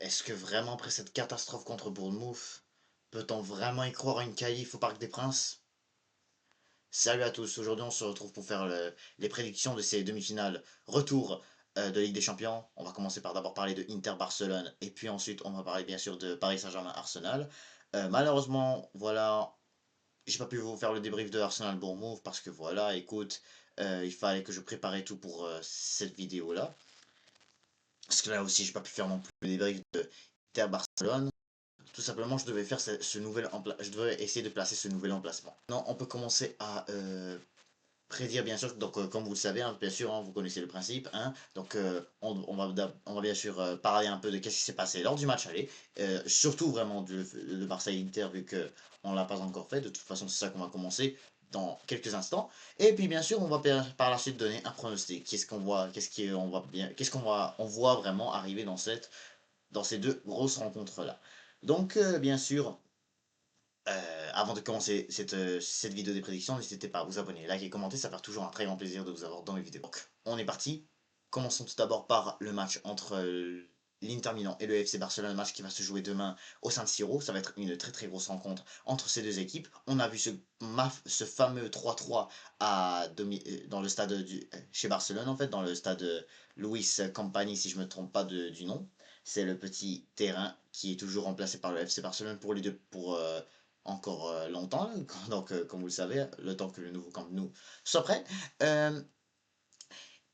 Est-ce que vraiment après cette catastrophe contre Bournemouth, peut-on vraiment y croire à une qualif au Parc des Princes? Salut à tous, aujourd'hui on se retrouve pour faire les prédictions de ces demi-finales retour de Ligue des Champions. On va commencer par d'abord parler de Inter Barcelone et puis ensuite on va parler bien sûr de Paris Saint-Germain Arsenal. Malheureusement, voilà, j'ai pas pu vous faire le débrief de Arsenal Bournemouth parce que voilà, écoute, il fallait que je prépare tout pour cette vidéo là. Parce que là aussi j'ai pas pu faire non plus le débrief de Inter Barcelone. Tout simplement, je devais faire je devais essayer de placer ce nouvel emplacement. Non, on peut commencer à prédire, bien sûr. Donc, comme vous le savez, hein, bien sûr, hein, vous connaissez le principe. Hein, donc, on va bien sûr parler un peu de qu'est-ce qui s'est passé lors du match aller. Surtout vraiment de Barça-Inter, vu qu'on ne l'a pas encore fait. De toute façon, c'est ça qu'on va commencer dans quelques instants. Et puis, bien sûr, on va par la suite donner un pronostic. Qu'est-ce qu'on voit, on voit vraiment arriver dans ces deux grosses rencontres-là. Donc, bien sûr, avant de commencer cette vidéo des prédictions, n'hésitez pas à vous abonner, liker et commenter, ça fait toujours un très grand plaisir de vous avoir dans mes vidéos. Donc, on est parti. Commençons tout d'abord par le match entre l'Inter Milan et le FC Barcelone, un match qui va se jouer demain au San Siro. Ça va être une très très grosse rencontre entre ces deux équipes. On a vu ce fameux 3-3 dans le stade chez Barcelone, en fait, dans le stade Luis Company, si je ne me trompe pas du nom. C'est le petit terrain qui est toujours remplacé par le FC Barcelone pour encore longtemps, donc comme vous le savez, le temps que le nouveau Camp Nou soit prêt. Euh,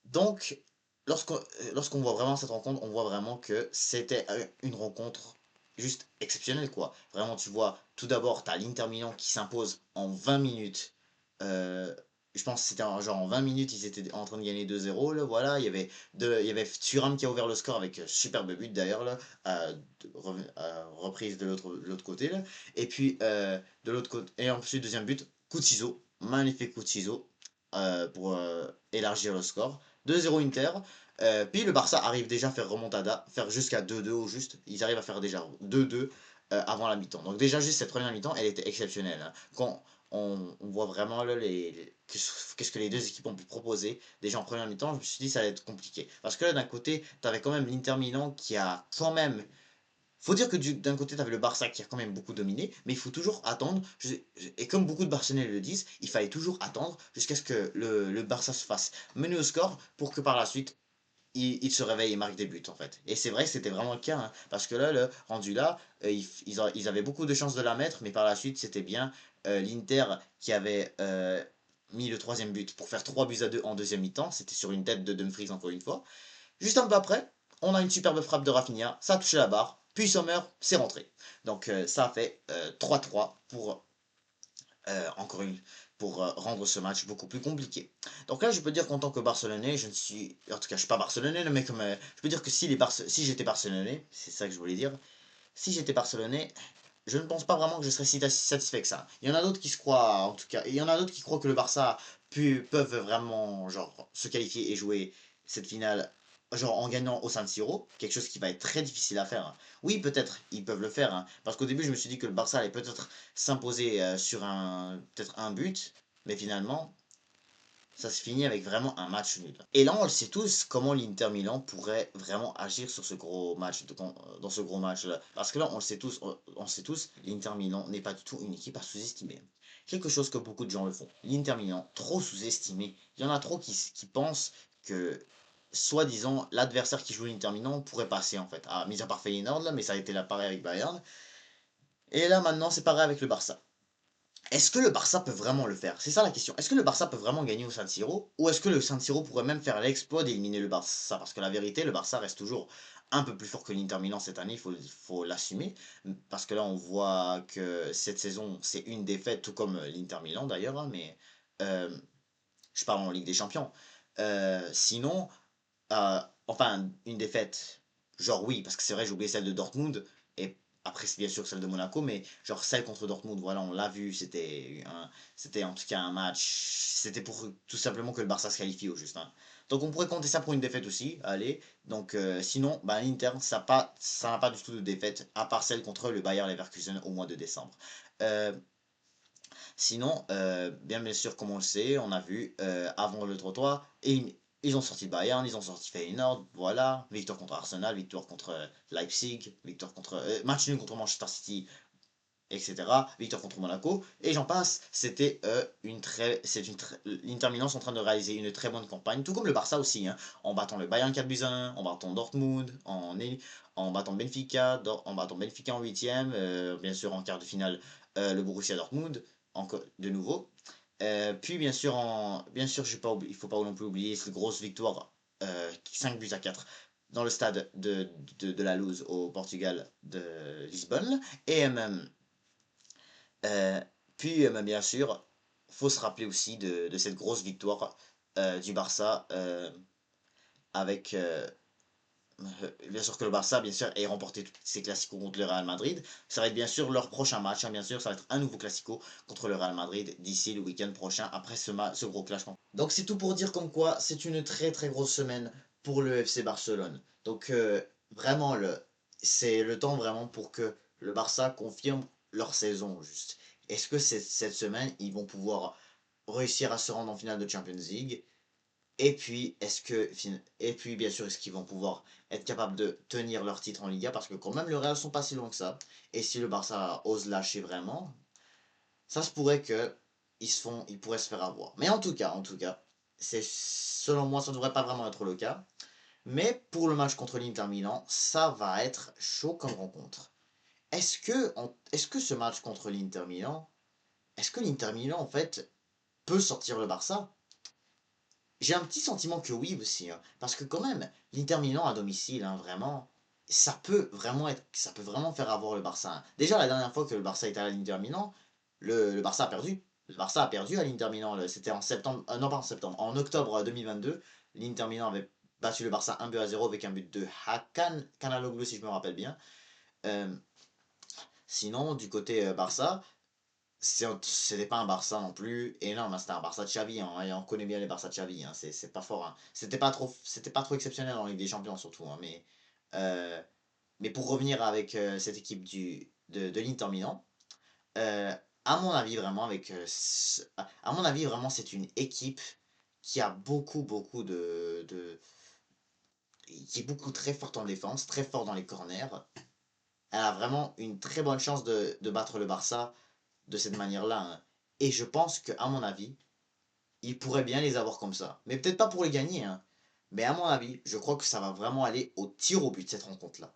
donc, lorsqu'on voit vraiment cette rencontre, on voit vraiment que c'était une rencontre juste exceptionnelle, quoi. Vraiment, tu vois, tout d'abord, tu as l'Inter Milan qui s'impose en 20 minutes. Euh, je pense que c'était genre en 20 minutes, ils étaient en train de gagner 2-0, là, voilà. Il y avait Thuram qui a ouvert le score avec superbe but d'ailleurs, là, reprise de l'autre côté, là. Et puis, de l'autre côté, et ensuite, deuxième but, coup de ciseau, magnifique coup de ciseau pour élargir le score. 2-0 Inter. Puis le Barça arrive déjà à faire remontada, faire jusqu'à 2-2 au juste. Ils arrivent à faire déjà 2-2 avant la mi-temps. Donc déjà juste cette première mi-temps, elle était exceptionnelle. Hein. Quand on voit vraiment là, qu'est-ce que les deux équipes ont pu proposer. Déjà en première mi-temps, je me suis dit ça allait être compliqué. Parce que là d'un côté, tu avais quand même l'Inter Milan qui a quand même faut dire que d'un côté, tu avais le Barça qui a quand même beaucoup dominé, mais il faut toujours attendre. Et comme beaucoup de Barcelonais le disent, il fallait toujours attendre jusqu'à ce que le Barça se fasse mener au score pour que par la suite, il se réveille et marque des buts en fait. Et c'est vrai que c'était vraiment le cas, hein, parce que là, le rendu là, ils avaient beaucoup de chances de la mettre, mais par la suite, c'était bien l'Inter qui avait mis le troisième but pour faire 3-2 en deuxième mi-temps. C'était sur une tête de Dumfries encore une fois. Juste un peu après, on a une superbe frappe de Rafinha, ça a touché la barre, puis Sommer, c'est rentré. Donc ça a fait 3-3 encore une, pour rendre ce match beaucoup plus compliqué. Donc là, je peux dire qu'en tant que Barcelonais, je ne suis, en tout cas, je suis pas Barcelonais, mais comme, je peux dire que si j'étais Barcelonais, c'est ça que je voulais dire, si j'étais Barcelonais, je ne pense pas vraiment que je serais si satisfait que ça. Il y en a d'autres qui se croient, en tout cas, il y en a d'autres qui croient que le Barça peuvent vraiment, genre, se qualifier et jouer cette finale, genre, en gagnant au San Siro, quelque chose qui va être très difficile à faire. Hein. Oui, peut-être, ils peuvent le faire, hein, parce qu'au début, je me suis dit que le Barça allait peut-être s'imposer sur peut-être un but, mais finalement, ça se finit avec vraiment un match nul. Et là, on le sait tous comment l'Inter Milan pourrait vraiment agir sur ce gros match, dans ce gros match-là. Parce que là, on le sait tous, l'Inter Milan n'est pas du tout une équipe à sous-estimer. Quelque chose que beaucoup de gens le font. L'Inter Milan, trop sous-estimé. Il y en a trop qui pensent que, soi-disant, l'adversaire qui joue l'Inter Milan pourrait passer, en fait. Ah, mis à part Feyenoord, là, mais ça a été là pareil avec Bayern. Et là, maintenant, c'est pareil avec le Barça. Est-ce que le Barça peut vraiment le faire? C'est ça la question. Est-ce que le Barça peut vraiment gagner au San Siro? Ou est-ce que le San Siro pourrait même faire l'exploit d'éliminer le Barça? Parce que la vérité, le Barça reste toujours un peu plus fort que l'Inter Milan cette année, faut l'assumer. Parce que là, on voit que cette saison, c'est une défaite, tout comme l'Inter Milan d'ailleurs, hein, mais euh, je parle en Ligue des Champions. Sinon, enfin, une défaite, genre oui, parce que c'est vrai, j'ai oublié celle de Dortmund, et après, c'est bien sûr celle de Monaco, mais genre celle contre Dortmund, voilà, on l'a vu, c'était en tout cas un match, c'était pour tout simplement que le Barça se qualifie au juste. Hein. Donc on pourrait compter ça pour une défaite aussi, allez. Donc sinon, bah, l'Inter, ça n'a pas du tout de défaite, à part celle contre le Bayer Leverkusen au mois de décembre. Euh, Sinon, bien sûr, comme on le sait, on a vu avant le trottoir, Ils ont sorti Bayern, ils ont sorti Feyenoord, voilà. Victoire contre Arsenal, victoire contre Leipzig, victoire contre match nul contre Manchester City, etc. Victoire contre Monaco, et j'en passe. C'était l'Inter Milan sont en train de réaliser une très bonne campagne, tout comme le Barça aussi, hein, en battant le Bayern 4-1, en battant Dortmund, en battant Benfica, en battant Benfica en huitième, bien sûr en quart de finale le Borussia Dortmund, de nouveau. Puis bien sûr, il ne faut pas non plus oublier cette grosse victoire, 5-4 dans le stade de la Luz au Portugal de Lisbonne. Et euh, puis bien sûr, faut se rappeler aussi de cette grosse victoire du Barça avec bien sûr que le Barça bien sûr ait remporté tous ses classicos contre le Real Madrid. Ça va être bien sûr leur prochain match, hein, bien sûr, ça va être un nouveau classico contre le Real Madrid d'ici le week-end prochain après ce gros clash. Donc c'est tout pour dire comme quoi c'est une très très grosse semaine pour le FC Barcelone. Donc vraiment c'est le temps vraiment pour que le Barça confirme leur saison juste. Est-ce que cette semaine ils vont pouvoir réussir à se rendre en finale de Champions League? Et puis bien sûr, est-ce qu'ils vont pouvoir être capables de tenir leur titre en Liga? Parce que quand même, le Real sont pas si loin que ça. Et si le Barça ose lâcher vraiment, ça se pourrait que ils pourraient se faire avoir. Mais en tout cas, selon moi, ça ne devrait pas vraiment être le cas. Mais pour le match contre l'Inter Milan, ça va être chaud comme rencontre. Est-ce que ce match contre l'Inter Milan, est-ce que l'Inter Milan en fait peut sortir le Barça? J'ai un petit sentiment que oui aussi, hein, parce que quand même, l'Inter Milan à domicile, hein, vraiment, ça peut vraiment faire avoir le Barça, hein. Déjà, la dernière fois que le Barça était à l'Inter Milan, le Barça a perdu. Le Barça a perdu à l'Inter Milan, c'était en septembre, non pas en septembre, en octobre 2022. L'Inter Milan avait battu le Barça 1-0 avec un but de Hakan Kanaloglu, si je me rappelle bien. Euh, Sinon, du côté Barça, c'était pas un Barça non plus énorme, hein, c'était un Barça de Xavi, hein, et on connaît bien les Barça de Xavi, hein, c'est pas fort, hein. C'était pas trop exceptionnel en Ligue des Champions surtout, hein, euh, mais pour revenir avec cette équipe de l'Inter Milan, à mon avis vraiment à mon avis vraiment c'est une équipe qui a beaucoup qui est beaucoup très forte en défense, très fort dans les corners. Elle a vraiment une très bonne chance de battre le Barça de cette manière-là, hein. Et je pense que, à mon avis, il pourrait bien les avoir comme ça. Mais peut-être pas pour les gagner, hein. Mais à mon avis, je crois que ça va vraiment aller au tir au but, cette rencontre-là.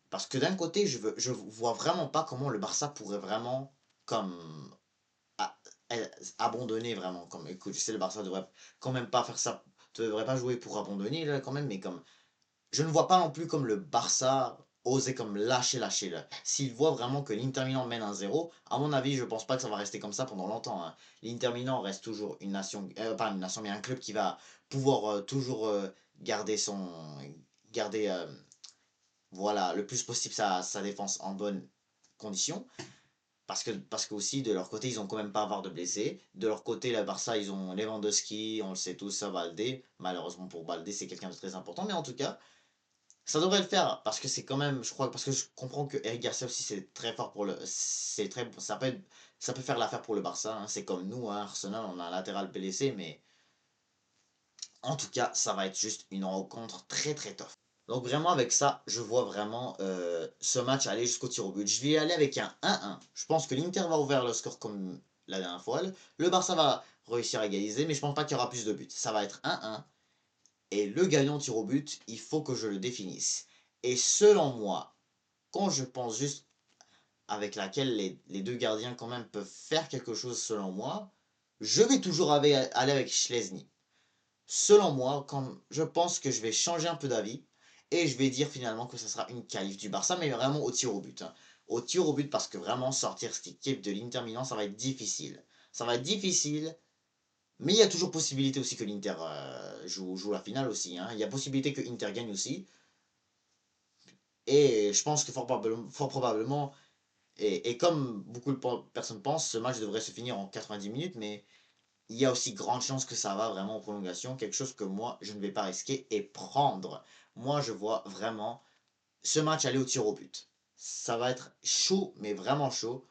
Parce que d'un côté, je vois vraiment pas comment le Barça pourrait vraiment, comme, a- abandonner vraiment. Comme, écoute, je sais, le Barça devrait quand même pas faire ça, devrait pas jouer pour abandonner, là, quand même, mais comme, je ne vois pas non plus comme le Barça oser comme lâcher là. S'il voit vraiment que l'Inter Milan mène 1-0, à mon avis, je pense pas que ça va rester comme ça pendant longtemps, hein. L'Inter Milan reste toujours une nation, pas une nation, mais un club qui va pouvoir toujours garder garder, voilà, le plus possible sa défense en bonne condition. Parce que aussi, de leur côté, ils ont quand même pas avoir de blessés. De leur côté, la Barça, ils ont Lewandowski, on le sait tous, ça, Baldé. Malheureusement pour Baldé, c'est quelqu'un de très important, mais en tout cas, ça devrait le faire parce que c'est quand même, je crois, parce que je comprends que Eric Garcia aussi c'est très fort pour c'est très, ça peut faire l'affaire pour le Barça, hein. C'est comme nous, hein, Arsenal, on a un latéral blessé, mais en tout cas, ça va être juste une rencontre très très tough. Donc vraiment avec ça, je vois vraiment ce match aller jusqu'au tir au but. Je vais y aller avec un 1-1. Je pense que l'Inter va ouvrir le score comme la dernière fois. Le Barça va réussir à égaliser, mais je pense pas qu'il y aura plus de buts. Ça va être 1-1. Et le gagnant tir au but, il faut que je le définisse. Et selon moi, quand je pense juste avec laquelle les deux gardiens quand même peuvent faire quelque chose selon moi, je vais toujours aller avec Schlesny. Selon moi, quand je pense que je vais changer un peu d'avis et je vais dire finalement que ce sera une qualif du Barça, mais vraiment au tir au but, hein. Au tir au but parce que vraiment sortir cette équipe de l'Inter Milan, ça va être difficile. Ça va être difficile, mais il y a toujours possibilité aussi que l'Inter joue la finale aussi, hein. Il y a possibilité que l'Inter gagne aussi. Et je pense que fort probablement et comme beaucoup de personnes pensent, ce match devrait se finir en 90 minutes, mais il y a aussi grande chance que ça va vraiment en prolongation, quelque chose que moi, je ne vais pas risquer et prendre. Moi, je vois vraiment ce match aller au tir au but. Ça va être chaud, mais vraiment chaud.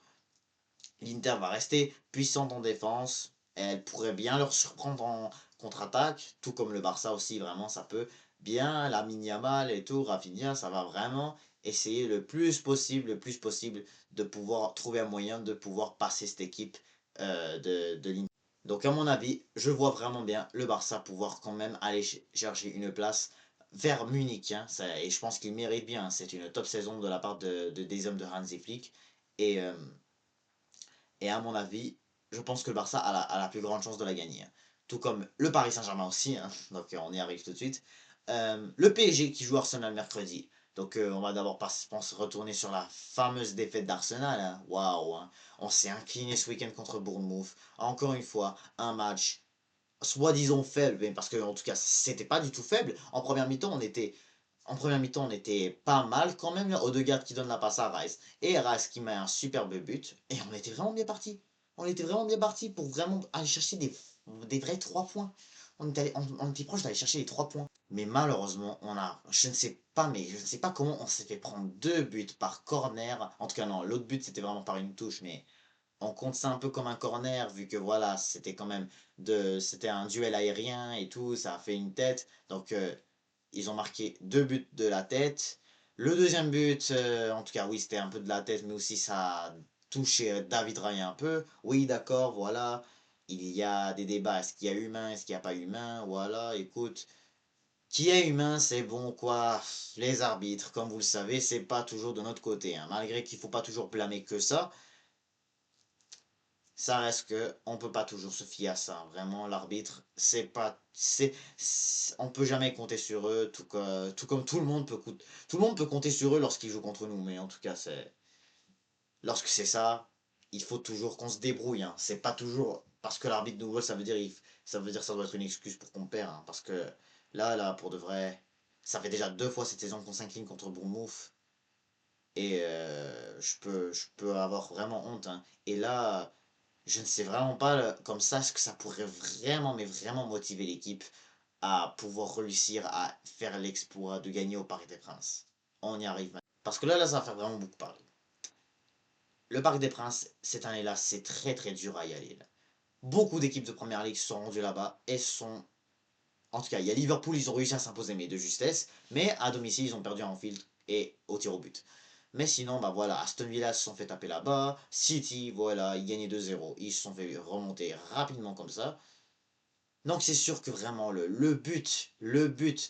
L'Inter va rester puissante en défense. Elle pourrait bien leur surprendre contre-attaque, tout comme le Barça aussi, vraiment, ça peut bien, Lamine Yamal et tout, Rafinha, ça va vraiment essayer le plus possible de pouvoir trouver un moyen de pouvoir passer cette équipe de l'Inter. Donc à mon avis, je vois vraiment bien le Barça pouvoir quand même aller chercher une place vers Munich, hein, et je pense qu'il mérite bien, hein. C'est une top saison de la part des hommes de Hansi Flick, et, euh, et à mon avis, je pense que le Barça a la plus grande chance de la gagner, hein. Tout comme le Paris Saint-Germain aussi, hein, donc on y arrive tout de suite. Le PSG qui joue Arsenal mercredi. Donc on va d'abord je pense, retourner sur la fameuse défaite d'Arsenal, hein. Waouh, hein. On s'est incliné ce week-end contre Bournemouth. Encore une fois, un match soi-disant faible, mais parce que en tout cas c'était pas du tout faible. En première mi-temps, on était pas mal quand même. Odegaard qui donne la passe à Rice. Et Rice qui met un superbe but. Et on était vraiment bien parti. On était vraiment bien parti pour vraiment aller chercher des vrais 3 points. On était proche d'aller chercher les 3 points. Mais malheureusement, je ne sais pas, mais je ne sais pas comment on s'est fait prendre 2 buts par corner. En tout cas, non, l'autre but c'était vraiment par une touche, mais on compte ça un peu comme un corner, vu que voilà, c'était quand même c'était un duel aérien et tout, ça a fait une tête. Donc, ils ont marqué 2 buts de la tête. Le deuxième but, en tout cas, oui, c'était un peu de la tête, mais aussi ça a touché David Raya un peu. Oui, d'accord, voilà. Il y a des débats, est-ce qu'il y a humain, est-ce qu'il n'y a pas humain, voilà, écoute. Qui est humain, c'est bon, quoi. Les arbitres, comme vous le savez, c'est pas toujours de notre côté, hein. Malgré qu'il faut pas toujours blâmer que ça reste que on peut pas toujours se fier à ça, hein. Vraiment, l'arbitre, c'est pas, on peut jamais compter sur eux, tout comme tout le monde peut compter sur eux lorsqu'ils jouent contre nous, mais en tout cas, lorsque c'est ça, il faut toujours qu'on se débrouille, hein. C'est pas toujours parce que l'arbitre nous vole, ça doit être une excuse pour qu'on perd, hein. Parce que là, pour de vrai, ça fait déjà 2 fois cette saison qu'on s'incline contre Bournemouth, et je peux avoir vraiment honte, hein. Et là, je ne sais vraiment pas comme ça ce que ça pourrait vraiment, mais vraiment motiver l'équipe à pouvoir réussir à faire l'exploit de gagner au Parc des Princes. On y arrive maintenant. Parce que là, ça va faire vraiment beaucoup parler. Le Parc des Princes, cette année-là, c'est très très dur à y aller, là. Beaucoup d'équipes de Première Ligue se sont rendues là-bas et sont... En tout cas, il y a Liverpool, ils ont réussi à s'imposer, mais de justesse. Mais à domicile, ils ont perdu en field et au tir au but. Mais sinon, bah voilà, Aston Villa se sont fait taper là-bas. City, voilà, ils gagnaient 2-0. Ils se sont fait remonter rapidement comme ça. Donc c'est sûr que vraiment le but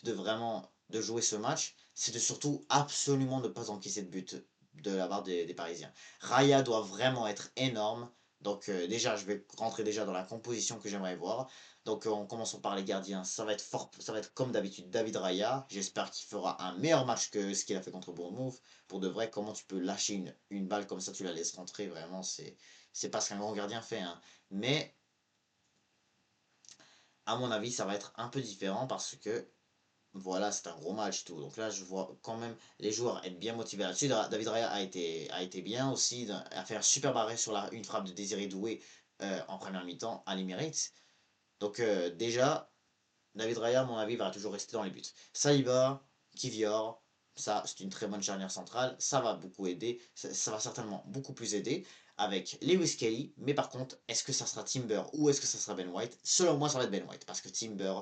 de vraiment de jouer ce match, c'est de surtout absolument ne pas encaisser de but de la part des Parisiens. Raya doit vraiment être énorme. Donc déjà, je vais rentrer déjà dans la composition que j'aimerais voir. Donc en commençant par les gardiens, ça va être fort, ça va être comme d'habitude David Raya. J'espère qu'il fera un meilleur match que ce qu'il a fait contre Bournemouth. Pour de vrai, comment tu peux lâcher une balle comme ça, tu la laisses rentrer, vraiment, c'est pas ce qu'un grand gardien fait, hein. Mais à mon avis, ça va être un peu différent parce que voilà, c'est un gros match tout. Donc là, je vois quand même les joueurs être bien motivés là-dessus. David Raya a été bien aussi, a fait un super barré sur une frappe de Désiré Doué en première mi-temps à l'Emirates. Donc déjà, David Raya, à mon avis, va toujours rester dans les buts. Saliba, Kivior, ça c'est une très bonne charnière centrale, ça va beaucoup aider, ça va certainement beaucoup plus aider avec Lewis Kelly, mais par contre, est-ce que ça sera Timber ou est-ce que ça sera Ben White? Selon moi, ça va être Ben White, parce que Timber,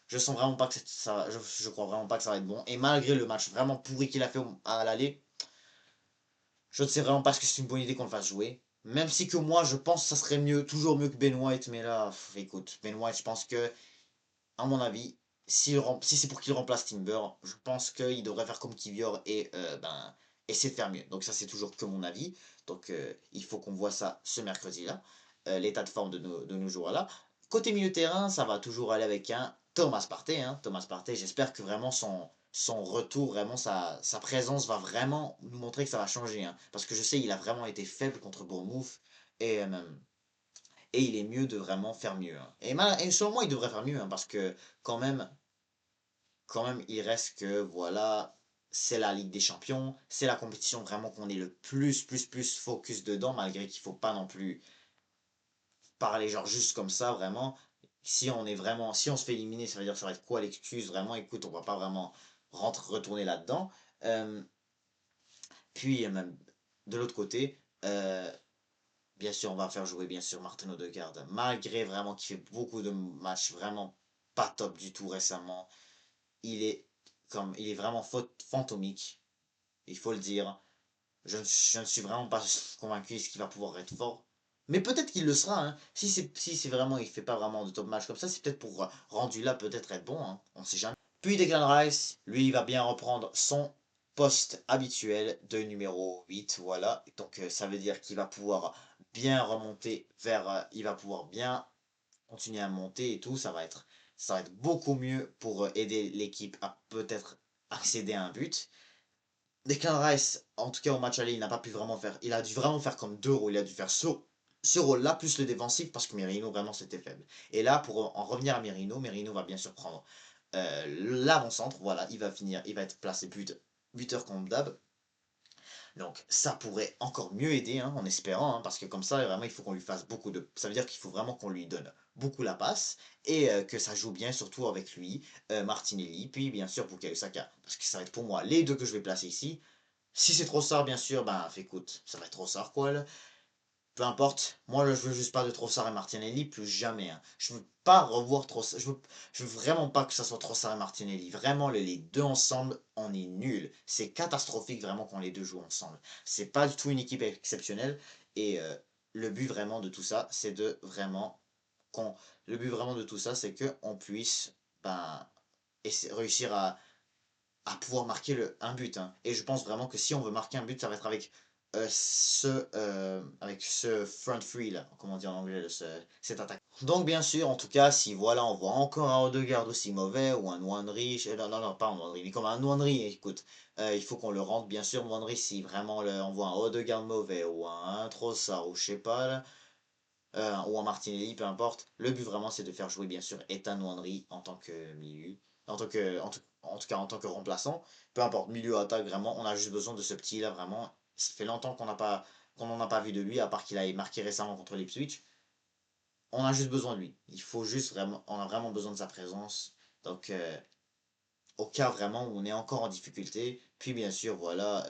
je sens vraiment pas que ça, je crois vraiment pas que ça va être bon, et malgré le match vraiment pourri qu'il a fait à l'aller, je ne sais vraiment pas ce que c'est une bonne idée qu'on le fasse jouer. Même si que moi, je pense que ça serait mieux, toujours mieux que Ben White, mais là, écoute, Ben White, je pense que à mon avis, si c'est pour qu'il remplace Timber, je pense qu'il devrait faire comme Kivior et essayer de faire mieux. Donc ça, c'est toujours que mon avis. Donc il faut qu'on voit ça ce mercredi-là, l'état de forme de nos joueurs-là. Côté milieu de terrain, ça va toujours aller avec un Thomas Partey, hein. Thomas Partey, j'espère que vraiment son retour, vraiment sa présence va vraiment nous montrer que ça va changer, hein. Parce que je sais, il a vraiment été faible contre Bournemouth. Et il est mieux de vraiment faire mieux, hein. Et selon moi, il devrait faire mieux, hein, parce que quand même, il reste que, voilà, c'est la Ligue des Champions, c'est la compétition vraiment qu'on est le plus focus dedans, malgré qu'il faut pas non plus parler genre juste comme ça, vraiment. Si on se fait éliminer, ça veut dire ça va être quoi l'excuse, vraiment, écoute, on va pas vraiment retourner là-dedans. Euh, puis, même, de l'autre côté, bien sûr, on va faire jouer bien sûr Martin Odegaard, malgré vraiment qu'il fait beaucoup de matchs vraiment pas top du tout récemment. Il est vraiment fantomique, il faut le dire. Je ne suis vraiment pas convaincu est-ce qu'il va pouvoir être fort. Mais peut-être qu'il le sera, hein. Si c'est vraiment, il fait pas vraiment de top match comme ça, c'est peut-être pour rendu là peut-être être bon, hein. On sait jamais. Puis Declan Rice, lui, il va bien reprendre son poste habituel de numéro 8, voilà. Donc ça veut dire qu'il va pouvoir bien remonter vers, il va pouvoir bien continuer à monter et tout, ça va être beaucoup mieux pour aider l'équipe à peut-être accéder à un but. Declan Rice, en tout cas au match aller, il n'a pas pu vraiment faire. Il a dû vraiment faire comme deux rôles. Il a dû faire ce rôle-là, plus le défensif, parce que Merino, vraiment, c'était faible. Et là, pour en revenir à Merino, Merino va bien sûr prendre l'avant-centre. Voilà, il va être placé buteur comme d'hab. Donc ça pourrait encore mieux aider, hein, en espérant, hein, parce que comme ça, vraiment, il faut qu'on lui fasse beaucoup de. Ça veut dire qu'il faut vraiment qu'on lui donne beaucoup la passe et que ça joue bien, surtout avec lui, Martinelli, puis bien sûr Bukayo Saka, parce que ça va être pour moi les deux que je vais placer ici. Si c'est trop Trossard, bien sûr, ben écoute, ça va être trop Trossard quoi. Là. Peu importe, moi là, je veux juste pas de Trossard et Martinelli, plus jamais. Hein. Je veux pas revoir Trossard, je veux vraiment pas que ça soit Trossard et Martinelli. Vraiment, les deux ensemble, on est nul. C'est catastrophique vraiment quand les deux jouent ensemble. C'est pas du tout une équipe exceptionnelle. Et le but vraiment de tout ça, c'est de vraiment qu'on. Le but vraiment de tout ça, c'est que on puisse ben, réussir à pouvoir marquer un but. Hein. Et je pense vraiment que si on veut marquer un but, ça va être avec ce front three là, comment dire en anglais, cette attaque. Donc bien sûr, en tout cas, si voilà, on voit encore un Odegaard aussi mauvais, ou un Nwanri, non, non, non, pas un Nwanri, mais comme un Nwanri, écoute, il faut qu'on le rende, bien sûr, Nwanri, si vraiment on voit un Odegaard mauvais, ou un Trossard, ou je sais pas, là, ou un Martinelli, peu importe. Le but vraiment, c'est de faire jouer bien sûr Ethan Nwaneri en tant que milieu, en tout cas en tant que remplaçant. Peu importe, milieu attaque, vraiment, on a juste besoin de ce petit-là, vraiment. Ça fait longtemps qu'on n'en a pas vu de lui, à part qu'il a marqué récemment contre l'Ipswich. On a juste besoin de lui. Il faut juste vraiment, on a vraiment besoin de sa présence. Donc, au cas vraiment où on est encore en difficulté. Puis bien sûr, voilà,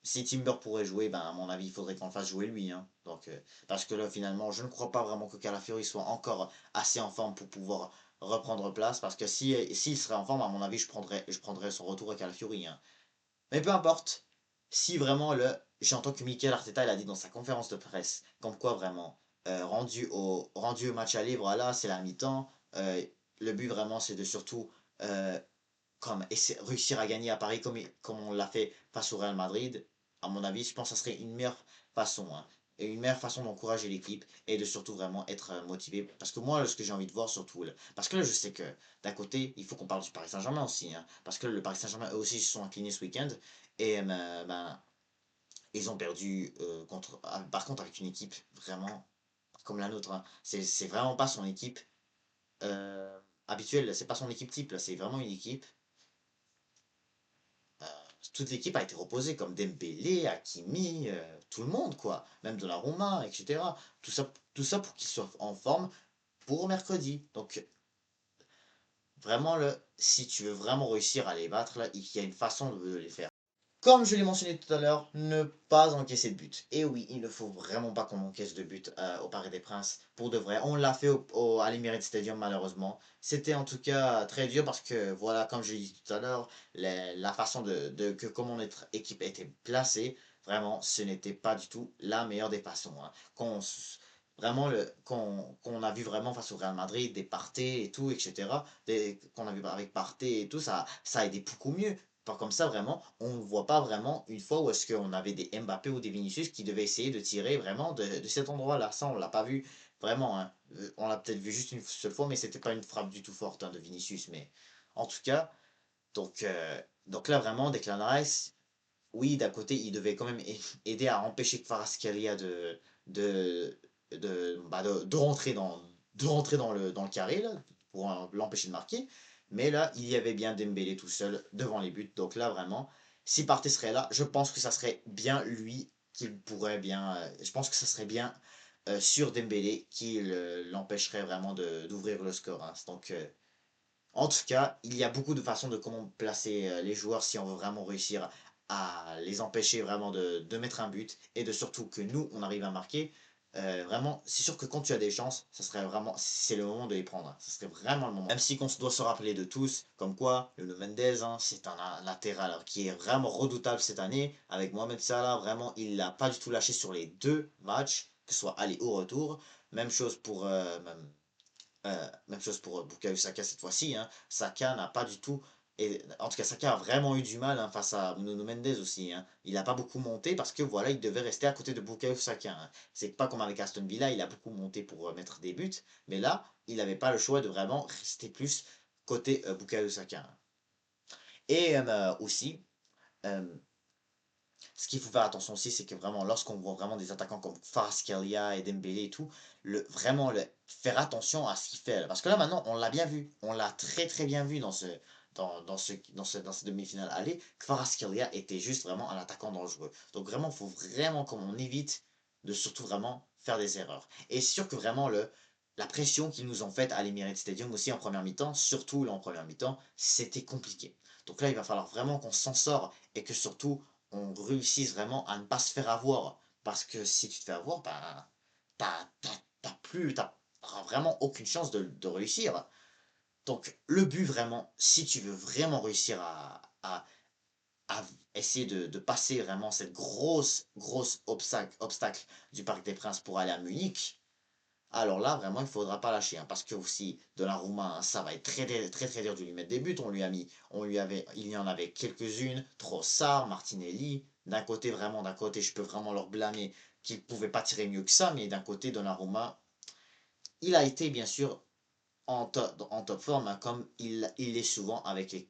si Timber pourrait jouer, ben à mon avis, il faudrait qu'on le fasse jouer lui. Hein. Donc, parce que là, finalement, je ne crois pas vraiment que Calafiori soit encore assez en forme pour pouvoir reprendre place. Parce que s'il serait en forme, à mon avis, je prendrais son retour à Calafiori. Hein. Mais peu importe, si vraiment j'entends que Mikel Arteta il a dit dans sa conférence de presse, comme quoi vraiment, rendu au match aller, voilà, c'est la mi-temps. Le but vraiment, c'est de surtout comme réussir à gagner à Paris comme on l'a fait face au Real Madrid, à mon avis, je pense que ça serait une meilleure façon. Hein, et une meilleure façon d'encourager l'équipe et de surtout vraiment être motivé. Parce que moi, ce que j'ai envie de voir surtout, là, parce que là, je sais que d'un côté, il faut qu'on parle du Paris Saint-Germain aussi. Hein, parce que le Paris Saint-Germain, eux aussi, se sont inclinés ce week-end. Et ben, ils ont perdu par contre avec une équipe vraiment comme la nôtre. Hein. C'est vraiment pas son équipe habituelle. C'est pas son équipe type. Là, c'est vraiment une équipe euh, toute l'équipe a été reposée, comme Dembélé, Hakimi, tout le monde, quoi. Même Donnarumma, etc. Tout ça pour qu'ils soient en forme pour mercredi. Donc, vraiment, si tu veux vraiment réussir à les battre, là, il y a une façon de les faire. Comme je l'ai mentionné tout à l'heure, ne pas encaisser de but. Et oui, il ne faut vraiment pas qu'on encaisse de but au Parc des Princes, pour de vrai. On l'a fait à l'Emirates Stadium, malheureusement. C'était en tout cas très dur parce que, voilà, comme je l'ai dit tout à l'heure, la façon comment notre équipe était placée, vraiment, ce n'était pas du tout la meilleure des façons. Hein. Vraiment, qu'on a vu vraiment face au Real Madrid, des Partey et tout, etc. Qu'on a vu avec Partey et tout, ça a aidé beaucoup mieux. Pas comme ça, vraiment, on ne voit pas vraiment une fois où est-ce qu'on avait des Mbappé ou des Vinicius qui devaient essayer de tirer vraiment de cet endroit-là. Ça, on l'a pas vu vraiment. Hein. On l'a peut-être vu juste une seule fois, mais c'était pas une frappe du tout forte hein, de Vinicius. Mais en tout cas, donc là, vraiment, Declan Rice, oui, d'un côté, il devait quand même aider à empêcher Kvaratskhelia de rentrer dans le carré, là, pour l'empêcher de marquer. Mais là, il y avait bien Dembélé tout seul devant les buts. Donc là, vraiment, si Partey serait là, je pense que ça serait bien lui qui pourrait bien. Je pense que ça serait bien sur Dembélé qui l'empêcherait vraiment d'ouvrir le score. Hein. Donc, en tout cas, il y a beaucoup de façons de comment placer les joueurs si on veut vraiment réussir à les empêcher vraiment de mettre un but et de surtout que nous, on arrive à marquer. vraiment, c'est sûr que quand tu as des chances, ça serait vraiment, c'est le moment de les prendre, hein. Ça serait vraiment le moment. Même si qu'on doit se rappeler de tous, comme quoi, le Mendes, hein, c'est un latéral alors, qui est vraiment redoutable cette année. Avec Mohamed Salah, vraiment, il l'a pas du tout lâché sur les 2 matchs, que ce soit aller ou retour. Même chose pour, même chose pour Bukayo Saka cette fois-ci, hein. Saka n'a pas du tout. Et, en tout cas, Saka a vraiment eu du mal, hein, face à Nuno Mendes aussi, hein. Il n'a pas beaucoup monté parce que voilà, il devait rester à côté de Bukayo Saka, hein. C'est pas comme avec Aston Villa, il a beaucoup monté pour mettre des buts. Mais là, il n'avait pas le choix de vraiment rester plus côté Bukayo Saka, hein. Et aussi, euh, ce qu'il faut faire attention aussi, c'est que vraiment, lorsqu'on voit vraiment des attaquants comme Kvaratskhelia et Dembélé et tout, vraiment faire attention à ce qu'il fait. Parce que là, maintenant, on l'a bien vu. On l'a très très bien vu dans cette demi-finale aller. Kvaratskhelia était juste vraiment un attaquant dangereux. Donc vraiment, il faut vraiment qu'on évite de surtout vraiment faire des erreurs. Et c'est sûr que vraiment, la pression qu'ils nous ont faite à l'Emirates Stadium aussi en première mi-temps, surtout là en première mi-temps, c'était compliqué. Donc là, il va falloir vraiment qu'on s'en sort et que surtout on réussisse vraiment à ne pas se faire avoir. Parce que si tu te fais avoir, ben, t'auras vraiment aucune chance de réussir. Donc, le but vraiment, si tu veux vraiment réussir à essayer de passer vraiment cette grosse obstacle du Parc des Princes pour aller à Munich, alors là, vraiment, il ne faudra pas lâcher, hein, parce que aussi, Donnarumma, hein, ça va être très dur de lui mettre des buts. Il y en avait quelques-unes, Trossard, Martinelli. D'un côté, je peux vraiment leur blâmer qu'ils ne pouvaient pas tirer mieux que ça, mais d'un côté, Donnarumma, il a été bien sûr en top forme, hein, comme il l'est souvent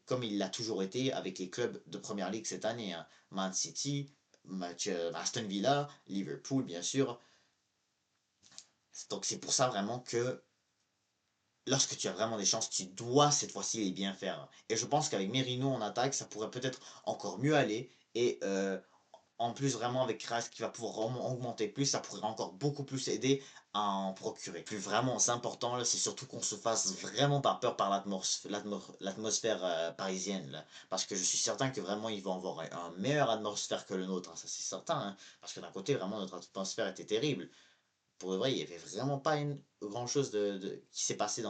comme il l'a toujours été avec les clubs de Première Ligue cette année, hein. Man City, Aston Villa, Liverpool, bien sûr. Donc c'est pour ça vraiment que lorsque tu as vraiment des chances, tu dois cette fois-ci les bien faire. Et je pense qu'avec Merino en attaque, ça pourrait peut-être encore mieux aller. Et en plus, vraiment avec Kras qui va pouvoir augmenter plus, ça pourrait encore beaucoup plus aider à en procurer. Plus vraiment, c'est important, là, c'est surtout qu'on se fasse vraiment pas peur par l'atmosphère parisienne. Là. Parce que je suis certain que vraiment, ils vont avoir un meilleur atmosphère que le nôtre, hein, ça c'est certain. Hein. Parce que d'un côté, vraiment, notre atmosphère était terrible. Pour de vrai, il n'y avait vraiment pas grand chose qui s'est passé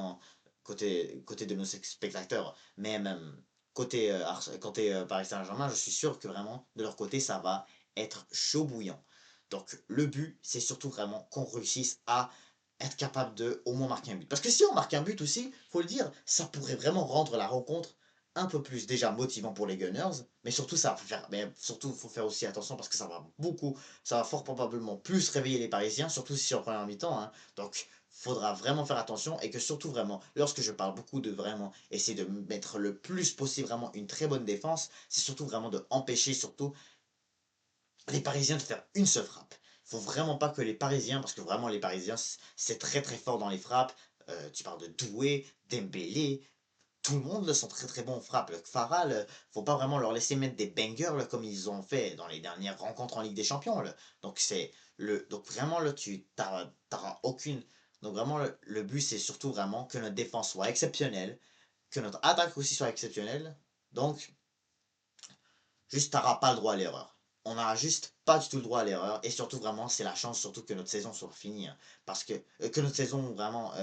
côté de nos spectateurs. Mais même côté Paris Saint-Germain, je suis sûr que vraiment, de leur côté, ça va être chaud bouillant. Donc, le but, c'est surtout vraiment qu'on réussisse à être capable de au moins marquer un but. Parce que si on marque un but aussi, faut le dire, ça pourrait vraiment rendre la rencontre un peu plus déjà motivant pour les Gunners, mais surtout ça va faire, mais surtout faut faire aussi attention parce que ça va fort probablement plus réveiller les Parisiens, surtout si c'est en première mi-temps, hein. Donc faudra vraiment faire attention et que surtout vraiment, lorsque je parle beaucoup de vraiment essayer de mettre le plus possible vraiment une très bonne défense, c'est surtout vraiment de empêcher surtout les Parisiens de faire une seule frappe. Il ne faut vraiment pas que les Parisiens, parce que vraiment les Parisiens, c'est très fort dans les frappes. Tu parles de Doué, Dembélé, tout le monde là, sont très bons en frappe. Le Kvaral, faut pas vraiment leur laisser mettre des bangers là, comme ils ont fait dans les dernières rencontres en Ligue des Champions. Là. Donc vraiment là, tu t'auras aucune. Donc vraiment le but c'est surtout vraiment que notre défense soit exceptionnelle, que notre attaque aussi soit exceptionnelle. Donc juste, t'auras pas le droit à l'erreur. On n'a juste pas du tout le droit à l'erreur. Et surtout, vraiment, c'est la chance, surtout que notre saison soit finie, hein. Parce que notre saison, vraiment,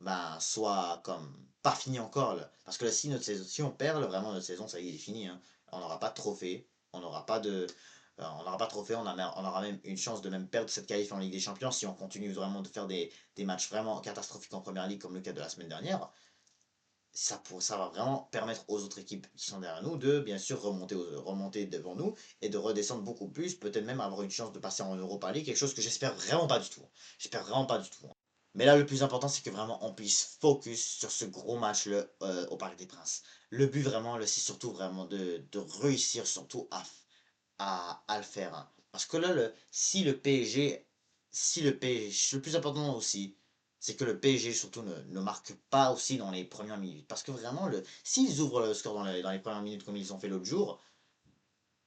ben, soit comme pas finie encore. Là. Parce que là, si on perd, là, vraiment, notre saison, ça y est, elle est finie, hein. On n'aura pas de trophée. On n'aura pas de. On n'aura pas de trophée, on aura même une chance de même perdre cette qualif en Ligue des Champions si on continue vraiment de faire des matchs vraiment catastrophiques en Première Ligue comme le cas de la semaine dernière. Ça va vraiment permettre aux autres équipes qui sont derrière nous de bien sûr remonter devant nous et de redescendre beaucoup plus, peut-être même avoir une chance de passer en Europa League, quelque chose que j'espère vraiment pas du tout. J'espère vraiment pas du tout. Mais là, le plus important, c'est que vraiment on puisse focus sur ce gros match-là au Parc des Princes. Le but vraiment, c'est surtout vraiment de réussir surtout à le faire, hein. Parce que là, si le PSG, le plus important aussi, c'est que le PSG surtout ne marque pas aussi dans les premières minutes. Parce que vraiment, s'ils ouvrent le score dans les premières minutes comme ils ont fait l'autre jour,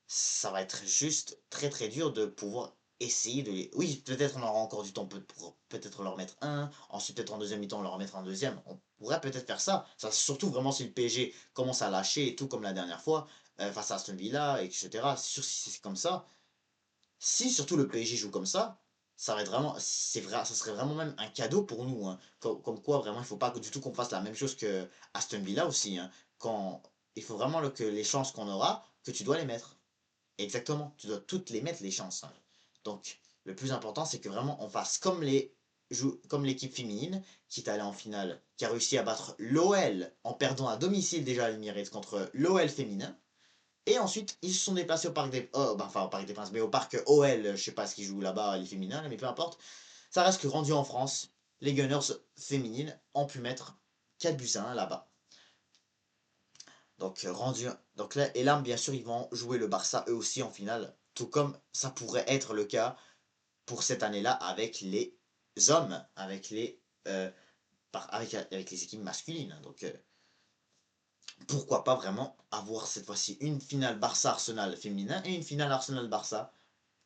ça va être juste très dur de pouvoir essayer de les. Oui, peut-être on aura encore du temps pour peut-être leur mettre un, ensuite peut-être en deuxième mi-temps leur remettre un deuxième. On pourrait peut-être faire ça. Ça surtout vraiment si le PSG commence à lâcher et tout comme la dernière fois face à Aston Villa, etc. C'est sûr si c'est comme ça. Si surtout le PSG joue comme ça, ça va être vraiment, c'est vrai, ça serait vraiment même un cadeau pour nous, hein. Comme quoi, vraiment, il faut pas du tout qu'on fasse la même chose que Aston Villa aussi, hein. Quand, il faut vraiment que les chances qu'on aura, que tu dois les mettre. Exactement, tu dois toutes les mettre, les chances, hein. Donc, le plus important, c'est que vraiment, on fasse comme l'équipe féminine, qui est allée en finale, qui a réussi à battre l'OL en perdant à domicile déjà à l'Emirates contre l'OL féminin. Et ensuite, ils se sont déplacés au Parc des... enfin, au Parc des Princes, mais au Parc OL, je sais pas ce qu'ils jouent là-bas, les féminins, mais peu importe. Ça reste que rendu en France, les Gunners féminines ont pu mettre 4 buts à 1 là-bas. Donc, donc là, et là, bien sûr, ils vont jouer le Barça eux aussi en finale, tout comme ça pourrait être le cas pour cette année-là avec les hommes, avec les équipes masculines. Donc, pourquoi pas vraiment avoir cette fois-ci une finale Barça-Arsenal féminin et une finale Arsenal-Barça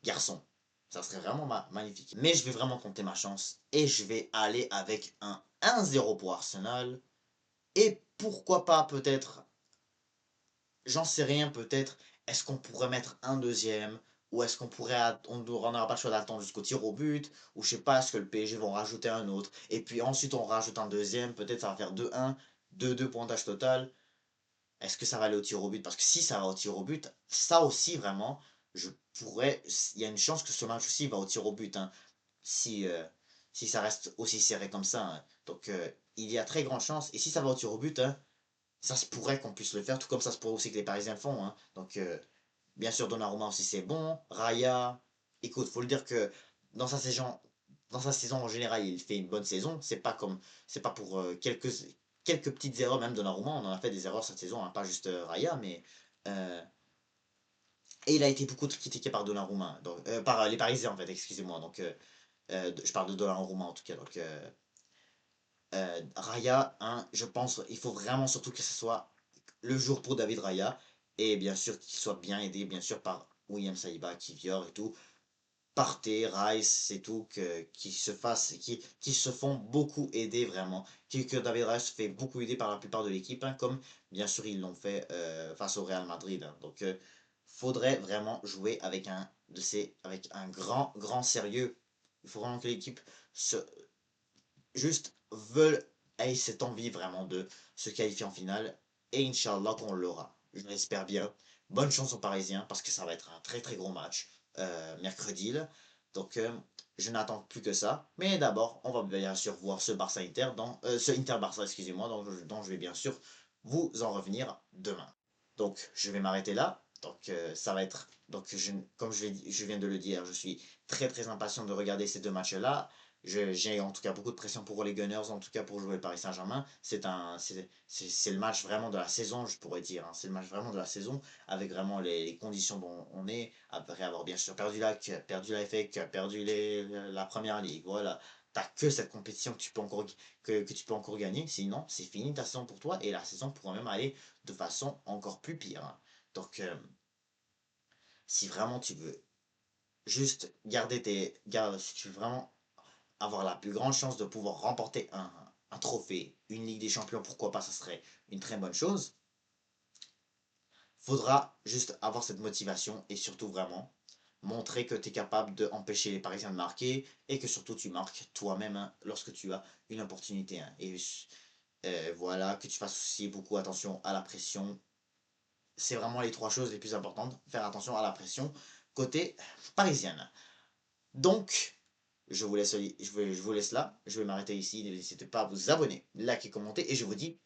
garçon. Ça serait vraiment magnifique. Mais je vais vraiment tenter ma chance et je vais aller avec un 1-0 pour Arsenal. Et pourquoi pas peut-être, j'en sais rien peut-être, est-ce qu'on pourrait mettre un deuxième ou est-ce qu'on pourrait, on n'aura pas le choix d'attendre jusqu'au tir au but, ou je sais pas, est-ce que le PSG vont rajouter un autre, et puis ensuite on rajoute un deuxième, peut-être ça va faire 2-1, 2-2 pointage total. Est-ce que ça va aller au tir au but? Parce que si ça va au tir au but, ça aussi vraiment, je pourrais. Il y a une chance que ce match aussi va au tir au but, hein, si, si ça reste aussi serré comme ça, hein. Donc il y a très grande chance. Et si ça va au tir au but, hein, ça se pourrait qu'on puisse le faire, tout comme ça se pourrait aussi que les Parisiens le font, hein. Donc bien sûr, Donnarumma aussi c'est bon. Raya, écoute, faut le dire que dans sa saison, dans sa saison en général, il fait une bonne saison. C'est pas pour quelques petites erreurs, même Donnarumma, on en a fait des erreurs cette saison, hein, pas juste Raya, mais euh, et il a été beaucoup critiqué par Donnarumma, donc par les Parisiens en fait, excusez-moi. Donc je parle de Donnarumma en tout cas. Donc Raya, hein, je pense, il faut vraiment surtout que ce soit le jour pour David Raya et bien sûr qu'il soit bien aidé, bien sûr par William Saliba, Kivior et tout. Partey, Rice et tout, qui se font beaucoup aider vraiment. Que David Rice se fait beaucoup aider par la plupart de l'équipe, hein, comme bien sûr ils l'ont fait face au Real Madrid, hein. Donc faudrait vraiment jouer avec un grand sérieux. Il faut vraiment que l'équipe se, juste ait cette envie vraiment de se qualifier en finale. Et Inch'Allah qu'on l'aura. Je l'espère bien. Bonne chance aux Parisiens parce que ça va être un très gros match mercredi là. Donc je n'attends plus que ça. Mais d'abord, on va bien sûr voir ce Barça Inter ce Inter Barça, excusez-moi, dont je vais bien sûr vous en revenir demain. Donc je vais m'arrêter là. Donc ça va être comme je viens de le dire, je suis très impatient de regarder ces deux matchs-là. J'ai en tout cas beaucoup de pression pour les Gunners, en tout cas pour jouer le Paris Saint-Germain. C'est le match vraiment de la saison, je pourrais dire, hein. C'est le match vraiment de la saison, avec vraiment les conditions dont on est, après avoir bien sûr perdu la FA Cup, perdu la première ligue, voilà. T'as que cette compétition que tu peux encore gagner, sinon c'est fini ta saison pour toi, et la saison pourra même aller de façon encore plus pire, hein. Donc, si vraiment tu veux juste si tu veux vraiment avoir la plus grande chance de pouvoir remporter un trophée, une Ligue des Champions, pourquoi pas, ça serait une très bonne chose. Faudra juste avoir cette motivation et surtout vraiment montrer que tu es capable d'empêcher les Parisiens de marquer et que surtout tu marques toi-même, hein, lorsque tu as une opportunité, hein. Et voilà, que tu fasses aussi beaucoup attention à la pression. C'est vraiment les trois choses les plus importantes. Faire attention à la pression côté parisienne. Donc, je vous laisse là. Je vais m'arrêter ici. N'hésitez pas à vous abonner, liker, commenter. Et je vous dis